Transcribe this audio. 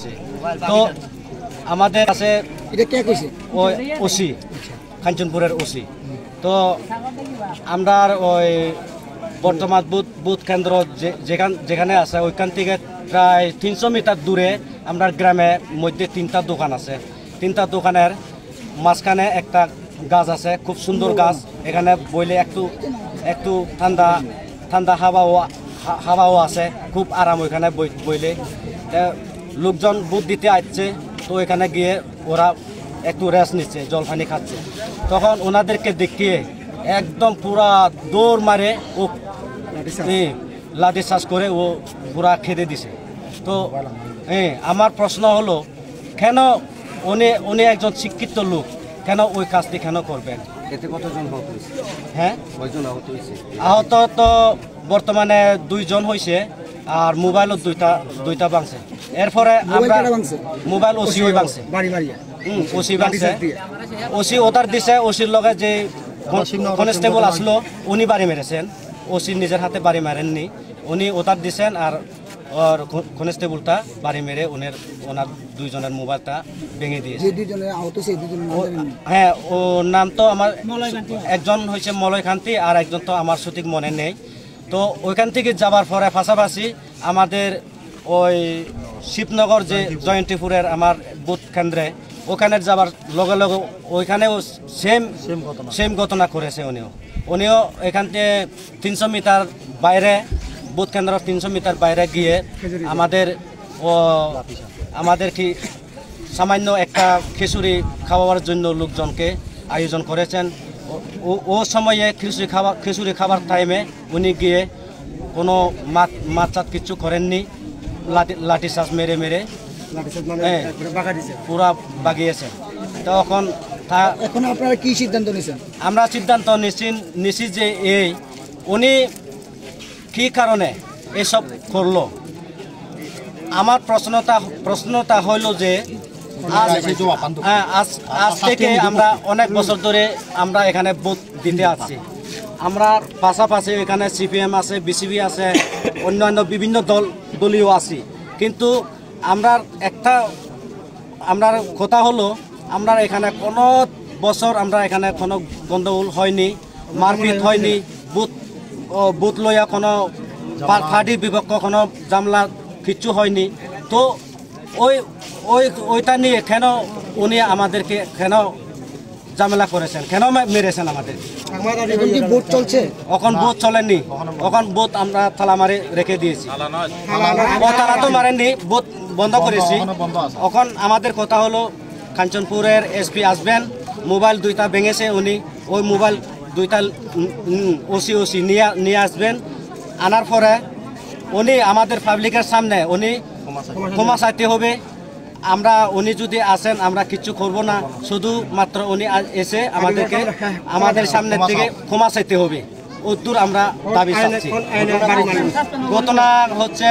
খাচ্ছে। তো আমাদের কাছে ওই ওসি কাঞ্চনপুরের ওসি, তো আমরা ওই বর্তমান বুথ কেন্দ্র যেখানে আছে ওইখান থেকে প্রায় 300 মিটার দূরে আমরা গ্রামের মধ্যে 3টা দোকান আছে। 3টা দোকানের মাঝখানে একটা গাছ আছে, খুব সুন্দর গাছ। এখানে বইলে একটু ঠান্ডা হাওয়াও আছে, খুব আরাম ওইখানে বইলে। লোকজন বুথ দিতে আসছে, তো এখানে গিয়ে ওরা একটু রেস্ট নিচ্ছে, জল পানি খাচ্ছে। তখন ওনাদেরকে দেখিয়ে একদম পুরা দৌড় মারে ও লাঠি চার্জ করে ও পুরা খেতে দিছে। তো আমার প্রশ্ন হলো, কেন উনি একজন শিক্ষিত লোক, কেন ওই কাজটি কেন করবেন? এতে কতজন আহত হয়েছে? হ্যাঁ, কয়জন আহত হয়েছে? আহত তো বর্তমানে 2 জন হয়েছে, আর মোবাইলও দুইটা ভাঙছে। এরপরে আমরা মোবাইল ওসি ভাঙছে, ওসি ভাঙছে, ওসি ওটার দিছে। ওসির লগে যে কনস্টেবল আসলো উনি বাড়ি মেরেছেন, ওসি নিজের হাতে বাড়ি মারেননি, উনি ওটার দিছেন। আর ওর কনস্টেবলটা বাড়ি মেরে ওনার 2 জনের মোবাইলটা ভেঙে দিয়েছে। হ্যাঁ, ও নাম তো আমার একজন হয়েছে মলয়কান্তি, আর একজন তো আমার সঠিক মনে নেই। তো ওইখান থেকে যাবার পরে পাশাপাশি আমাদের ওই শিবনগর যে জয়ন্তীপুরের আমার বুথ কেন্দ্রে, ওখানে যাবার লগে লগে ওইখানেও সেম ঘটনা করেছে। উনিও এখান থেকে 300 মিটার বাইরে, বুথ কেন্দ্র 300 মিটার বাইরে গিয়ে আমাদের কি সামান্য একটা খিচুড়ি খাওয়ার জন্য লোকজনকে আয়োজন করেছেন। ও সময়ে খিচুড়ি খাবার টাইমে উনি গিয়ে কোনো মাছ কিছু করেননি, লাঠি চার্জ মেরে পুরা বাগিয়েছেন। তখন আপনারা কি সিদ্ধান্ত নিয়েছেন? আমরা সিদ্ধান্ত নিছি যে উনি কি কারণে এসব করলো। আমার প্রশ্নটা হইল যে আজ থেকে আমরা অনেক বছর ধরে আমরা এখানে ভোট দিতে আসছি। আমরা পাশাপাশি এখানে সিপিএম আছে, বিসিবি আছে, অন্যান্য বিভিন্ন দলীয় আছি। কিন্তু আমরা কথা হলো, আমরা এখানে কোনো বছর আমরা এখানে কোনো গন্ডগোল হয়নি, মারপিট হয়নি, বুথ লইয়া কোনো পার্টি বিপক্ষ কোনো জামলা কিচ্ছু হয়নি। তো ওইটা নিয়ে কেন উনি আমাদেরকে কেন ঝামেলা করেছেন, কেন মেরেছেন আমাদের? ভোট চলছে, এখন ভোট চলেননি, এখন ভোট আমরা তালা মারে রেখে দিয়েছি। তালা তো মারেননি, ভোট বন্ধ করেছি। এখন আমাদের কথা হলো, কাঞ্চনপুরের এসপি আসবেন, মোবাইল 2টা ভেঙেছে উনি, ওই মোবাইল 2টা ওসি নিয়ে আসবেন। আনার পরে উনি আমাদের পাবলিকের সামনে উনি ক্ষমা চাইতে হবে। উনি যদি আসেন আমরা কিচ্ছু করব না, শুধুমাত্র উনি এসে আমাদের সামনের থেকে ক্ষমা চাইতে হবে, উত্তর আমরা দাবি চাচ্ছি। ঘটনা হচ্ছে